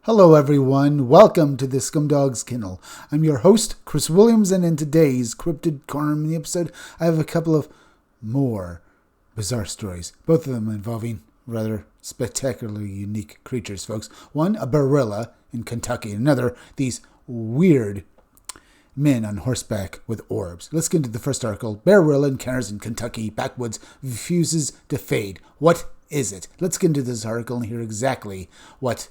Hello everyone, welcome to the Scumdog's Kennel. I'm your host, Chris Williams, and in today's Cryptid Corner mini episode, I have a couple of more bizarre stories, both of them involving rather spectacularly unique creatures, folks. One, a Bearilla in Kentucky, and another, these weird men on horseback with orbs. Let's get into the first article. Bearilla encounters in Kentucky backwoods refuses to fade. What is it? Let's get into this article and hear exactly what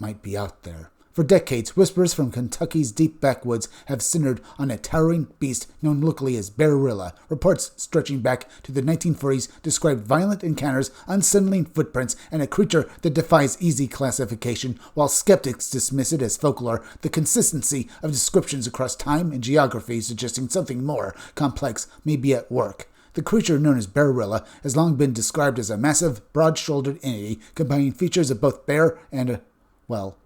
might be out there. For decades, whisperers from Kentucky's deep backwoods have centered on a towering beast known locally as Bearilla. Reports stretching back to the 1940s describe violent encounters, unsettling footprints, and a creature that defies easy classification. While skeptics dismiss it as folklore, the consistency of descriptions across time and geography suggesting something more complex may be at work. The creature known as Bearilla has long been described as a massive, broad-shouldered entity combining features of both bear and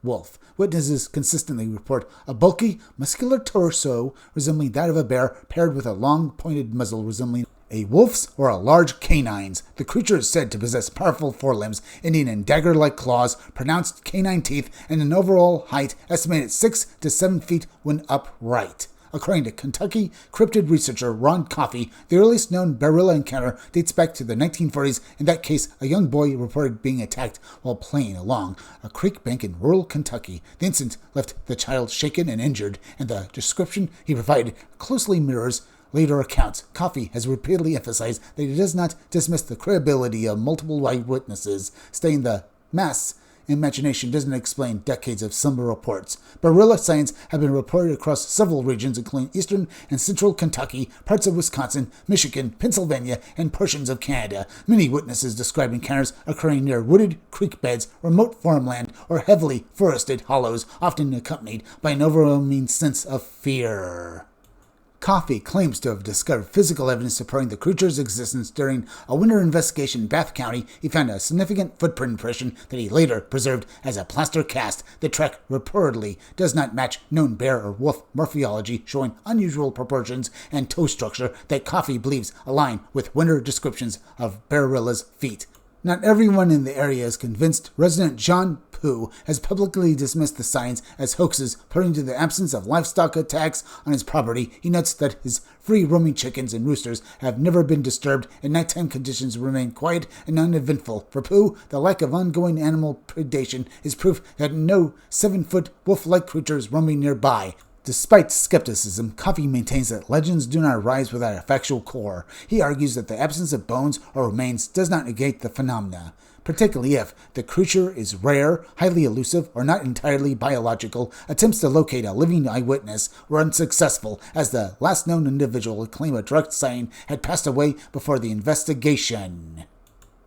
wolf. Witnesses consistently report a bulky, muscular torso resembling that of a bear paired with a long, pointed muzzle resembling a wolf's or a large canine's. The creature is said to possess powerful forelimbs ending in dagger-like claws, pronounced canine teeth, and an overall height estimated 6 to 7 feet when upright. According to Kentucky cryptid researcher Ron Coffey, the earliest known Bearilla encounter dates back to the 1940s. In that case, a young boy reported being attacked while playing along a creek bank in rural Kentucky. The incident left the child shaken and injured, and the description he provided closely mirrors later accounts. Coffey has repeatedly emphasized that he does not dismiss the credibility of multiple eyewitnesses, stating the mass imagination doesn't explain decades of somber reports. Bearilla sightings have been reported across several regions, including eastern and central Kentucky, parts of Wisconsin, Michigan, Pennsylvania, and portions of Canada. Many witnesses describe encounters occurring near wooded creek beds, remote farmland, or heavily forested hollows, often accompanied by an overwhelming sense of fear. Coffey claims to have discovered physical evidence supporting the creature's existence during a winter investigation in Bath County. He found a significant footprint impression that he later preserved as a plaster cast. The track reportedly does not match known bear or wolf morphology, showing unusual proportions and toe structure that Coffey believes align with winter descriptions of Bearilla's feet. Not everyone in the area is convinced. Resident John Pooh has publicly dismissed the signs as hoaxes, pointing to the absence of livestock attacks on his property. He notes that his free-roaming chickens and roosters have never been disturbed, and nighttime conditions remain quiet and uneventful. For Pooh, the lack of ongoing animal predation is proof that no 7-foot wolf-like creature is roaming nearby. Despite skepticism, Coffey maintains that legends do not arise without a factual core. He argues that the absence of bones or remains does not negate the phenomena, particularly if the creature is rare, highly elusive, or not entirely biological. Attempts to locate a living eyewitness were unsuccessful, as the last known individual to claim a direct sighting had passed away before the investigation.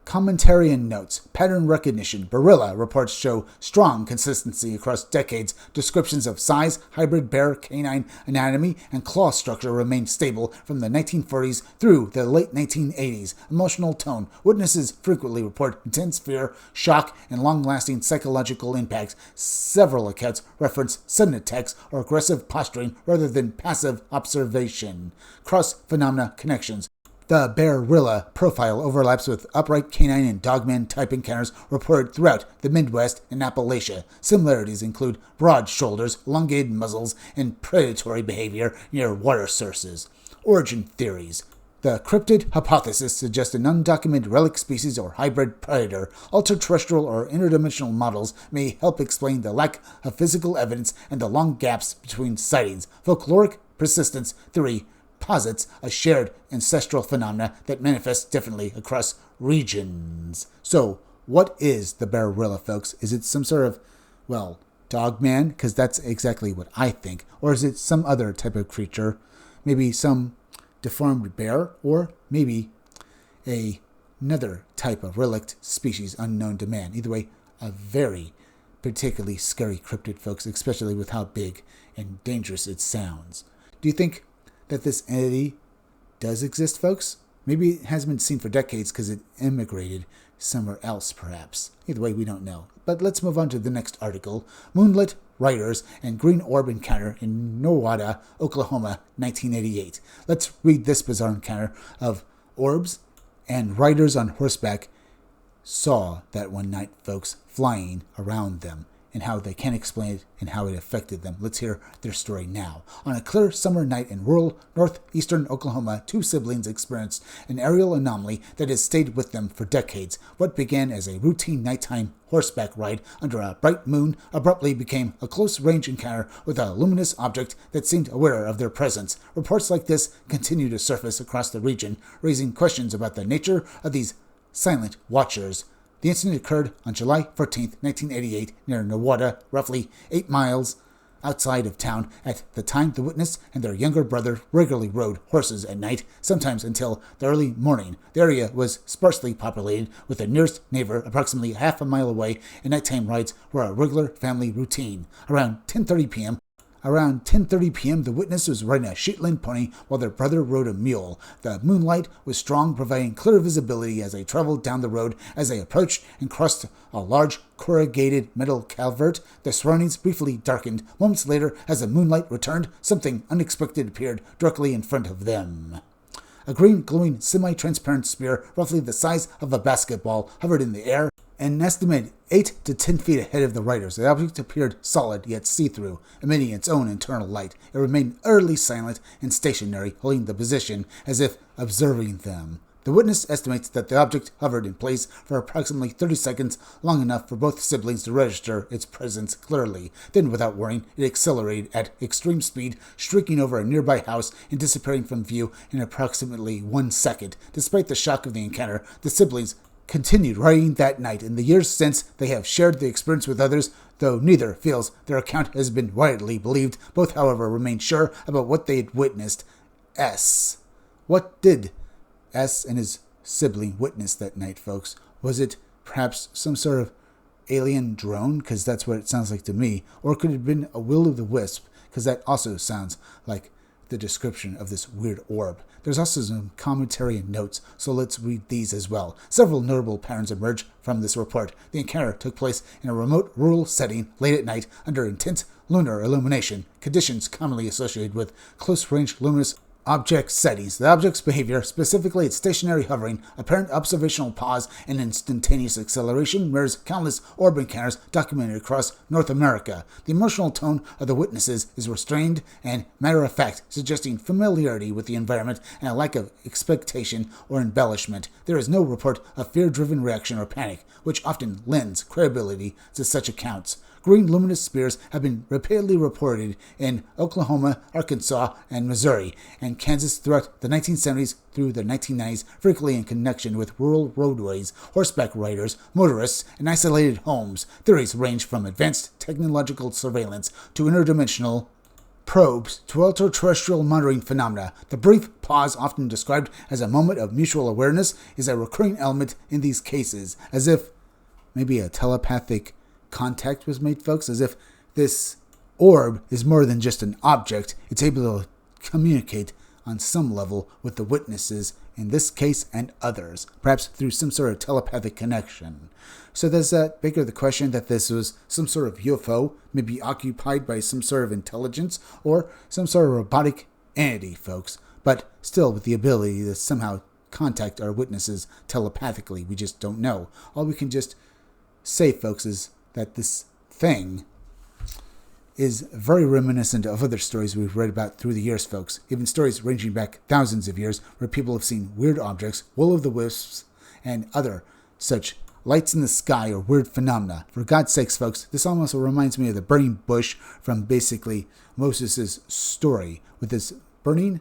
Commentary and notes. Pattern recognition. Bearilla reports show strong consistency across decades. Descriptions of size, hybrid bear, canine anatomy, and claw structure remain stable from the 1940s through the late 1980s. Emotional tone. Witnesses frequently report intense fear, shock, and long-lasting psychological impacts. Several accounts reference sudden attacks or aggressive posturing rather than passive observation. Cross-phenomena connections. The Bearilla profile overlaps with upright canine and dogman type encounters reported throughout the Midwest and Appalachia. Similarities include broad shoulders, elongated muzzles, and predatory behavior near water sources. Origin theories. The cryptid hypothesis suggests an undocumented relic species or hybrid predator. Ultra-terrestrial or interdimensional models may help explain the lack of physical evidence and the long gaps between sightings. Folkloric persistence theory posits a shared ancestral phenomena that manifests differently across regions. So, what is the Bearilla, folks? Is it some sort of, dogman? Because that's exactly what I think. Or is it some other type of creature? Maybe some deformed bear? Or maybe another type of relict species unknown to man. Either way, a very particularly scary cryptid, folks, especially with how big and dangerous it sounds. Do you think that this entity does exist, folks? Maybe it hasn't been seen for decades because it immigrated somewhere else, perhaps. Either way, we don't know. But let's move on to the next article. Moonlight, Riders, and Green Orb Encounter in Nowata, Oklahoma, 1988. Let's read this bizarre encounter of orbs and riders on horseback saw that one night, folks, flying around them. and how they can't explain it and how it affected them. Let's hear their story now. On a clear summer night in rural northeastern Oklahoma, two siblings experienced an aerial anomaly that has stayed with them for decades. What began as a routine nighttime horseback ride under a bright moon abruptly became a close-range encounter with a luminous object that seemed aware of their presence. Reports like this continue to surface across the region, raising questions about the nature of these silent watchers. The incident occurred on July 14, 1988, near Nowata, roughly 8 miles outside of town. At the time, the witness and their younger brother regularly rode horses at night, sometimes until the early morning. The area was sparsely populated, with the nearest neighbor approximately half a mile away, and nighttime rides were a regular family routine. Around 10:30 p.m., the witness was riding a Shetland pony while their brother rode a mule. The moonlight was strong, providing clear visibility as they traveled down the road. As they approached and crossed a large corrugated metal culvert, the surroundings briefly darkened. Moments later, as the moonlight returned, something unexpected appeared directly in front of them. A green, glowing, semi-transparent sphere, roughly the size of a basketball, hovered in the air. An estimated 8 to 10 feet ahead of the riders, the object appeared solid yet see-through, emitting its own internal light. It remained utterly silent and stationary, holding the position as if observing them. The witness estimates that the object hovered in place for approximately 30 seconds, long enough for both siblings to register its presence clearly. Then, without warning, it accelerated at extreme speed, streaking over a nearby house and disappearing from view in approximately 1 second. Despite the shock of the encounter, the siblings continued riding that night. In the years since, they have shared the experience with others, though neither feels their account has been widely believed. Both, however, remain sure about what they had witnessed. What did S and his sibling witness that night, folks? Was it perhaps some sort of alien drone? Because that's what it sounds like to me. Or could it have been a will-o'-the-wisp? Because that also sounds like the description of this weird orb. There's also some commentary and notes, so let's read these as well. Several notable patterns emerge from this report. The encounter took place in a remote rural setting late at night under intense lunar illumination, conditions commonly associated with close-range luminous object settings. The object's behavior, specifically its stationary hovering, apparent observational pause, and instantaneous acceleration, mirrors countless orb encounters documented across North America. The emotional tone of the witnesses is restrained and matter-of-fact, suggesting familiarity with the environment and a lack of expectation or embellishment. There is no report of fear-driven reaction or panic, which often lends credibility to such accounts. Green luminous spheres have been repeatedly reported in Oklahoma, Arkansas, and Missouri, and Kansas throughout the 1970s through the 1990s, frequently in connection with rural roadways, horseback riders, motorists, and isolated homes. Theories range from advanced technological surveillance to interdimensional probes to extraterrestrial monitoring phenomena. The brief pause, often described as a moment of mutual awareness, is a recurring element in these cases, as if maybe a telepathic contact was made, folks, as if this orb is more than just an object. It's able to communicate on some level with the witnesses in this case and others, perhaps through some sort of telepathic connection. So does that bigger the question that this was some sort of UFO, maybe occupied by some sort of intelligence or some sort of robotic entity, folks, but still with the ability to somehow contact our witnesses telepathically? We just don't know. All we can just say, folks, is that this thing is very reminiscent of other stories we've read about through the years, folks. Even stories ranging back thousands of years where people have seen weird objects, will-o'-the-wisps, and other such lights in the sky or weird phenomena. For God's sakes, folks, this almost reminds me of the burning bush from basically Moses' story, with this burning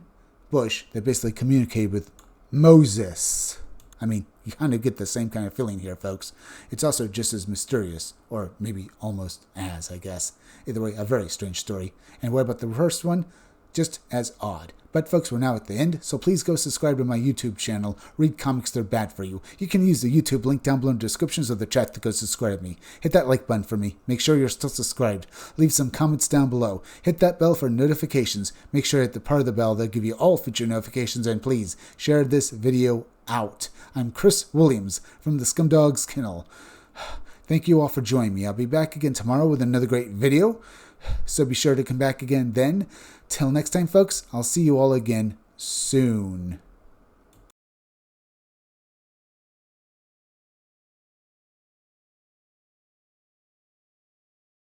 bush that basically communicated with Moses. I mean, you kind of get the same kind of feeling here, folks. It's also just as mysterious, or maybe almost as, I guess. Either way, a very strange story. And what about the first one? Just as odd. But folks, we're now at the end, so please go subscribe to my YouTube channel, Read Comics They're Bad For You. You can use the YouTube link down below in the descriptions of the chat to go subscribe me. Hit that like button for me. Make sure you're still subscribed. Leave some comments down below. Hit that bell for notifications. Make sure you hit the part of the bell that'll give you all future notifications, and please share this video out. I'm Chris Williams from the Scumdogs Kennel. Thank you all for joining me. I'll be back again tomorrow with another great video, so be sure to come back again then. Till next time, folks, I'll see you all again soon.